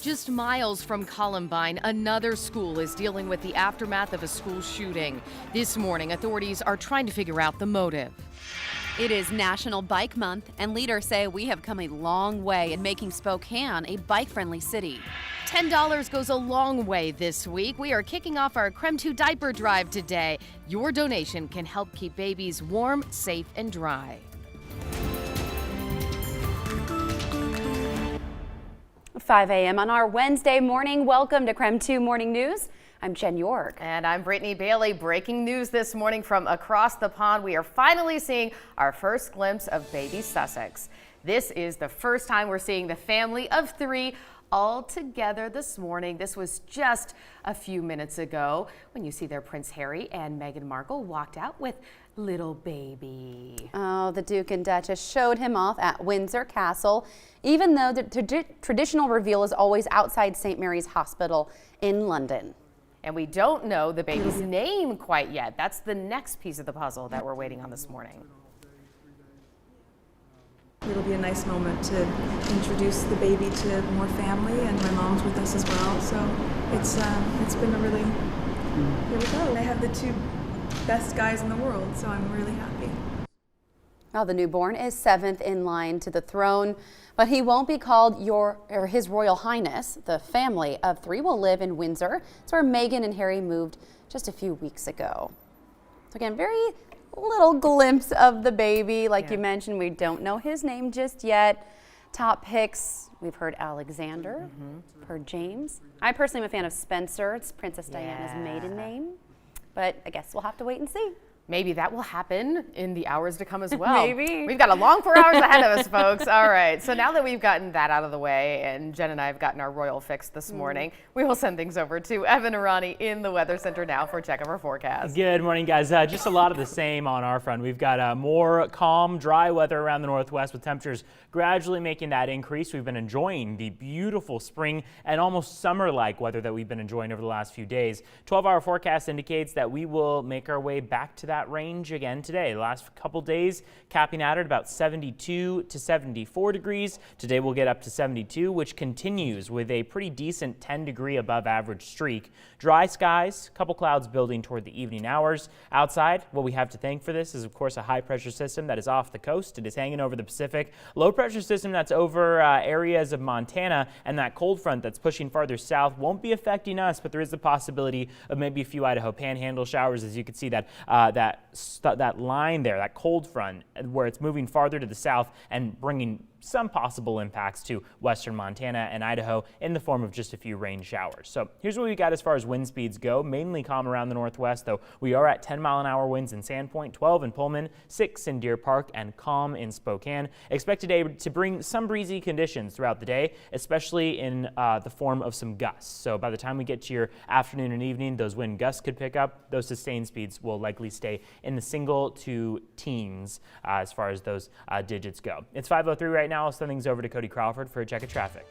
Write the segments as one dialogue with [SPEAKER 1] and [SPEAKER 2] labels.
[SPEAKER 1] Just miles from Columbine, another school is dealing with the aftermath of a school shooting. This morning, authorities are trying to figure out the motive.
[SPEAKER 2] It is National Bike Month, and leaders say we have come a long way in making Spokane a bike-friendly city.
[SPEAKER 1] $10 goes a long way this week. We are kicking off our Creme 2 diaper drive today. Your donation can help keep babies warm, safe, and dry.
[SPEAKER 2] $5 a.m. on our Wednesday morning. Welcome to Creme 2 Morning News. I'm Jen York.
[SPEAKER 1] And I'm Brittany Bailey. Breaking news this morning from across the pond. We are finally seeing our first glimpse of baby Sussex. This is the first time we're seeing the family of 3 all together this morning. This was just a few minutes ago when you see their Prince Harry and Meghan Markle walked out with little baby.
[SPEAKER 2] Oh, the Duke and Duchess showed him off at Windsor Castle, even though the traditional reveal is always outside St. Mary's Hospital in London.
[SPEAKER 1] And we don't know the baby's name quite yet. That's the next piece of the puzzle that we're waiting on this morning.
[SPEAKER 3] It'll be a nice moment to introduce the baby to more family, and my mom's with us as well. So it's been a really, here we go. I have the 2 best guys in the world, so I'm really happy.
[SPEAKER 2] Well, the newborn is 7th in line to the throne, but he won't be called His Royal Highness. The family of 3 will live in Windsor. It's where Meghan and Harry moved just a few weeks ago. So again, very little glimpse of the baby. Like you mentioned, we don't know his name just yet. Top picks, we've heard Alexander, heard James. I personally am a fan of Spencer. It's Princess Diana's maiden name, but I guess we'll have to wait and see.
[SPEAKER 1] Maybe that will happen in the hours to come as well.
[SPEAKER 2] Maybe.
[SPEAKER 1] We've got a long 4 hours ahead of us, folks. All right. So now that we've gotten that out of the way and Jen and I have gotten our royal fix this morning, we will send things over to Evan and Ronnie in the Weather Center now for a check of our forecast.
[SPEAKER 4] Good morning, guys. Just a lot of the same on our front. We've got more calm, dry weather around the northwest with temperatures gradually making that increase. We've been enjoying the beautiful spring and almost summer-like weather that we've been enjoying over the last few days. 12-hour forecast indicates that we will make our way back to that range again today. The last couple days capping out at about 72 to 74 degrees. Today we'll get up to 72, which continues with a pretty decent 10-degree above average streak. Dry skies, couple clouds building toward the evening hours. Outside, what we have to thank for this is, of course, a high pressure system that is off the coast. It is hanging over the Pacific. Low pressure system that's over areas of Montana, and that cold front that's pushing farther south won't be affecting us, but there is the possibility of maybe a few Idaho panhandle showers. As you can see, that line there, that cold front, where it's moving farther to the south and bringing some possible impacts to western Montana and Idaho in the form of just a few rain showers. So here's what we got as far as wind speeds go. Mainly calm around the northwest, though we are at 10-mile-an-hour winds in Sandpoint, 12 in Pullman, 6 in Deer Park, and calm in Spokane. Expect today to bring some breezy conditions throughout the day, especially in the form of some gusts. So by the time we get to your afternoon and evening, those wind gusts could pick up. Those sustained speeds will likely stay in the single to teens as far as those digits go. It's 5:03 right now. I'll send things over to Cody Crawford for a check of traffic.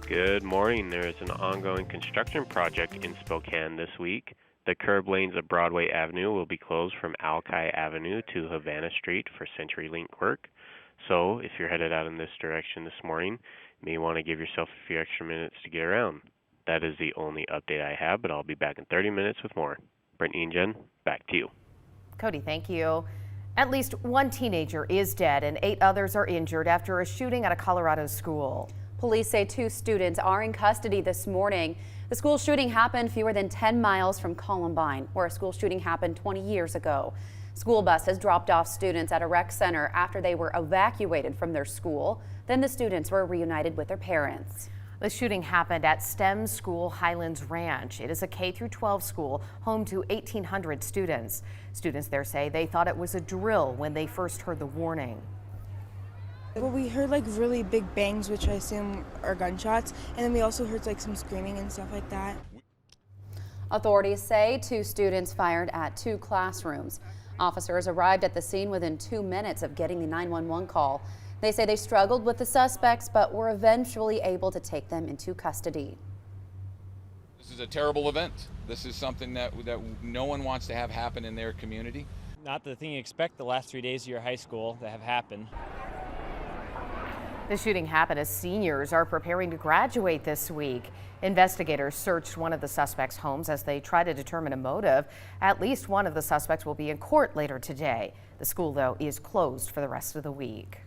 [SPEAKER 5] Good morning. There is an ongoing construction project in Spokane this week. The curb lanes of Broadway Avenue will be closed from Alki Avenue to Havana Street for CenturyLink work. So if you're headed out in this direction this morning, you may want to give yourself a few extra minutes to get around. That is the only update I have, but I'll be back in 30 minutes with more. Brittany and Jen, back to you.
[SPEAKER 1] Cody, thank you. At least 1 teenager is dead and 8 others are injured after a shooting at a Colorado school.
[SPEAKER 2] Police say 2 students are in custody this morning. The school shooting happened fewer than 10 miles from Columbine, where a school shooting happened 20 years ago. School bus has dropped off students at a rec center after they were evacuated from their school. Then the students were reunited with their parents.
[SPEAKER 1] The shooting happened at STEM School Highlands Ranch. It is a K-12 school home to 1,800 students. Students there say they thought it was a drill when they first heard the warning.
[SPEAKER 6] Well, we heard like really big bangs, which I assume are gunshots, and then we also heard like some screaming and stuff like that.
[SPEAKER 2] Authorities say 2 students fired at 2 classrooms. Officers arrived at the scene within 2 minutes of getting the 911 call. They say they struggled with the suspects, but were eventually able to take them into custody.
[SPEAKER 7] This is a terrible event. This is something that no one wants to have happen in their community.
[SPEAKER 8] Not the thing you expect the last 3 days of your high school to have happened.
[SPEAKER 1] The shooting happened as seniors are preparing to graduate this week. Investigators searched one of the suspects' homes as they try to determine a motive. At least one of the suspects will be in court later today. The school, though, is closed for the rest of the week.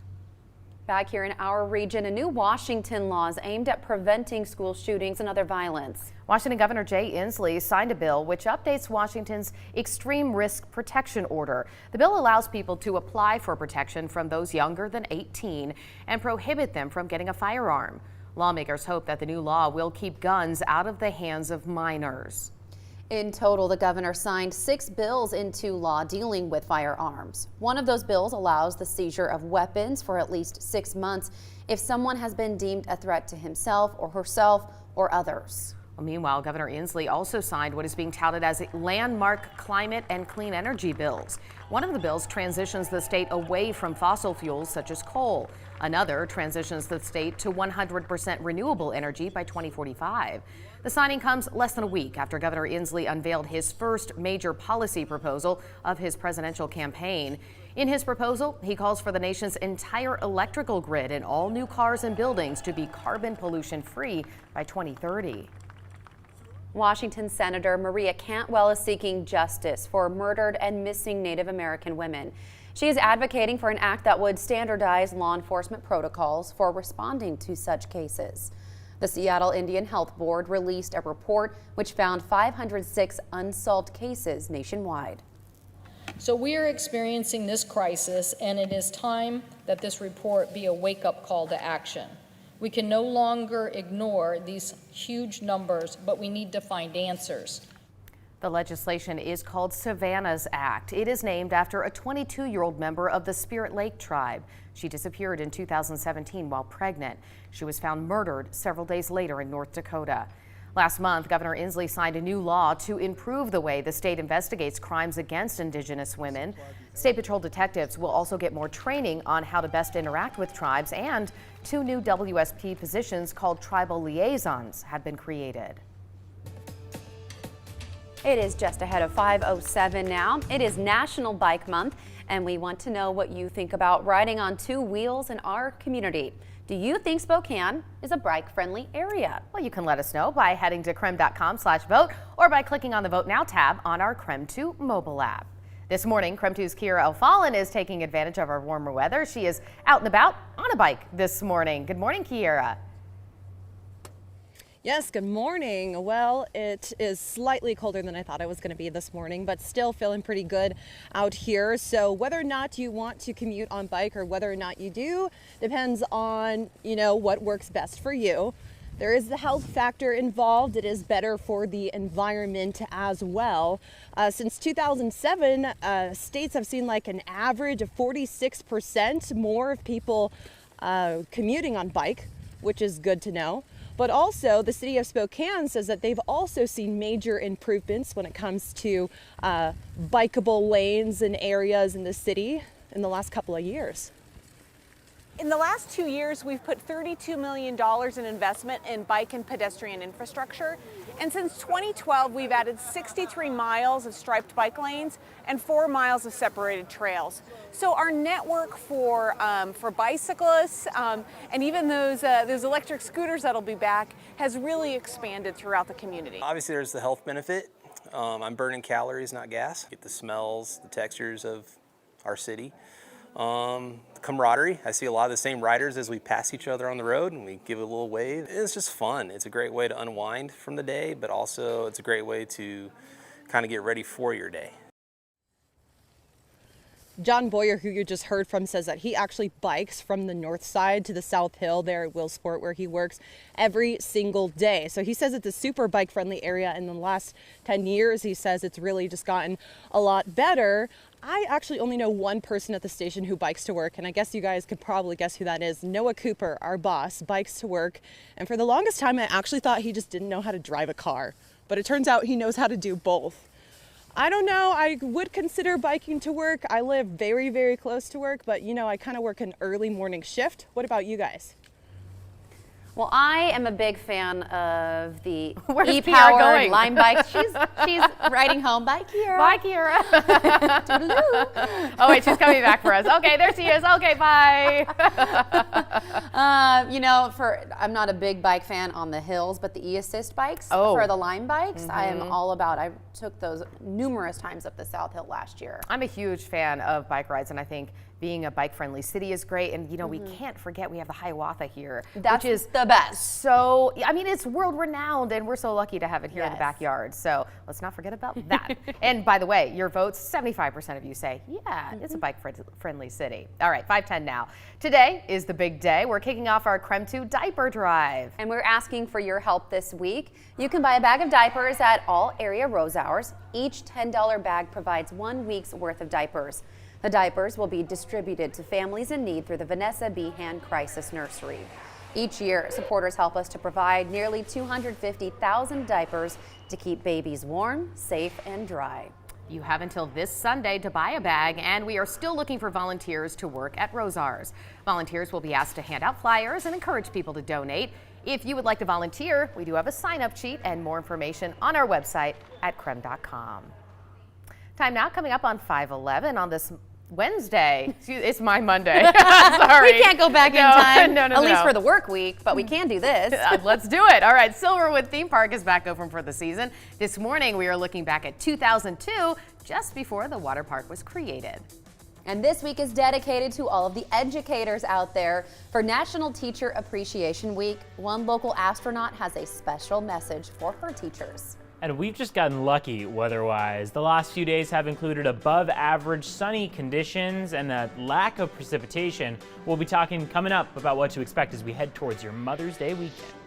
[SPEAKER 2] Back here in our region, a new Washington law is aimed at preventing school shootings and other violence. Washington Governor Jay Inslee signed a bill which updates Washington's extreme risk protection order. The bill allows people to apply for protection from those younger than 18 and prohibit them from getting a firearm. Lawmakers hope that the new law will keep guns out of the hands of minors. In total, the governor signed 6 bills into law dealing with firearms. One of those bills allows the seizure of weapons for at least 6 months if someone has been deemed a threat to himself or herself or others. Well, meanwhile, Governor Inslee also signed what is being touted as landmark climate and clean energy bills. One of the bills transitions the state away from fossil fuels such as coal. Another transitions the state to 100% renewable energy by 2045. The signing comes less than a week after Governor Inslee unveiled his first major policy proposal of his presidential campaign. In his proposal, he calls for the nation's entire electrical grid and all new cars and buildings to be carbon pollution free by 2030. Washington Senator Maria Cantwell is seeking justice for murdered and missing Native American women. She is advocating for an act that would standardize law enforcement protocols for responding to such cases. The Seattle Indian Health Board released a report which found 506 unsolved cases nationwide.
[SPEAKER 8] So we are experiencing this crisis, and it is time that this report be a wake-up call to action. We can no longer ignore these huge numbers, but we need to find answers.
[SPEAKER 1] The legislation is called Savannahs Act. It is named after a 22-year-old member of the Spirit Lake tribe. She disappeared in 2017 while pregnant. She was found murdered several days later in North Dakota. Last month, Governor Inslee signed a new law to improve the way the state investigates crimes against Indigenous women. State Patrol detectives will also get more training on how to best interact with tribes, and 2 new WSP positions called tribal liaisons have been created. It is just ahead of 5:07 now. It is National Bike Month, and we want to know what you think about riding on 2 wheels in our community. Do you think Spokane is a bike-friendly area? Well, you can let us know by heading to KREM.com/vote or by clicking on the Vote Now tab on our KREM 2 mobile app. This morning, KREM 2's Kira O'Fallon is taking advantage of our warmer weather. She is out and about on a bike this morning. Good morning, Kira.
[SPEAKER 9] Yes, good morning. Well, it is slightly colder than I thought it was going to be this morning, but still feeling pretty good out here. So whether or not you want to commute on bike or whether or not you do depends on, what works best for you. There is the health factor involved. It is better for the environment as well. Since 2007, states have seen like an average of 46% more of people commuting on bike, which is good to know. But also, the city of Spokane says that they've also seen major improvements when it comes to bikeable lanes and areas in the city in the last couple of years.
[SPEAKER 10] In the last 2 years, we've put $32 million in investment in bike and pedestrian infrastructure. And since 2012, we've added 63 miles of striped bike lanes and 4 miles of separated trails. So our network for bicyclists and even those electric scooters that'll be back has really expanded throughout the community.
[SPEAKER 11] Obviously, there's the health benefit. I'm burning calories, not gas. Get the smells, the textures of our city. The camaraderie. I see a lot of the same riders as we pass each other on the road and we give a little wave. It's just fun. It's a great way to unwind from the day, but also it's a great way to kind of get ready for your day.
[SPEAKER 9] John Boyer, who you just heard from, says that he actually bikes from the north side to the South Hill there at Wilsport, where he works, every single day. So he says it's a super bike friendly area. In the last 10 years, he says it's really just gotten a lot better. I actually only know one person at the station who bikes to work, and I guess you guys could probably guess who that is. Noah Cooper, our boss, bikes to work. And for the longest time, I actually thought he just didn't know how to drive a car, but it turns out he knows how to do both. I don't know, I would consider biking to work. I live very, very close to work, but I kind of work an early morning shift. What about you guys?
[SPEAKER 2] Well, I am a big fan of the
[SPEAKER 1] Where's Kiara
[SPEAKER 2] e-powered
[SPEAKER 1] going?
[SPEAKER 2] Lime bike. She's riding home. Bye, Kiara.
[SPEAKER 1] Bye, Kiara. Oh, wait, she's coming back for us. Okay, there she is. Okay, bye.
[SPEAKER 2] You know, I'm not a big bike fan on the hills, but the e-assist bikes for the Lime bikes, I am all about. I took those numerous times up the South Hill last year.
[SPEAKER 1] I'm a huge fan of bike rides, and I think being a bike-friendly city is great. And, you know, we can't forget we have the Hiawatha here,
[SPEAKER 2] That's
[SPEAKER 1] which is
[SPEAKER 2] the best.
[SPEAKER 1] So, I mean, it's world-renowned, and we're so lucky to have it here in the backyard. So let's not forget about that. And by the way, your votes, 75% of you say, yeah, it's a bike-friendly city. All right, 5:10 now. Today is the big day. We're kicking off our Creme 2 diaper drive.
[SPEAKER 2] And we're asking for your help this week. You can buy a bag of diapers at all area Rose Hours. Each $10 bag provides 1 week's worth of diapers. The diapers will be distributed to families in need through the Vanessa B. Hand Crisis Nursery. Each year, supporters help us to provide nearly 250,000 diapers to keep babies warm, safe, and dry.
[SPEAKER 1] You have until this Sunday to buy a bag, and we are still looking for volunteers to work at Rosars. Volunteers will be asked to hand out flyers and encourage people to donate. If you would like to volunteer, we do have a sign-up sheet and more information on our website at creme.com. Time now coming up on 5:11 on this Wednesday. It's my Monday. Sorry.
[SPEAKER 2] We can't go back in time,
[SPEAKER 1] No,
[SPEAKER 2] at least for the work week, but we can do this.
[SPEAKER 1] Let's do it. All right, Silverwood Theme Park is back open for the season. This morning, we are looking back at 2002, just before the water park was created.
[SPEAKER 2] And this week is dedicated to all of the educators out there. For National Teacher Appreciation Week, one local astronaut has a special message for her teachers.
[SPEAKER 4] And we've just gotten lucky weather-wise. The last few days have included above average sunny conditions and a lack of precipitation. We'll be talking coming up about what to expect as we head towards your Mother's Day weekend.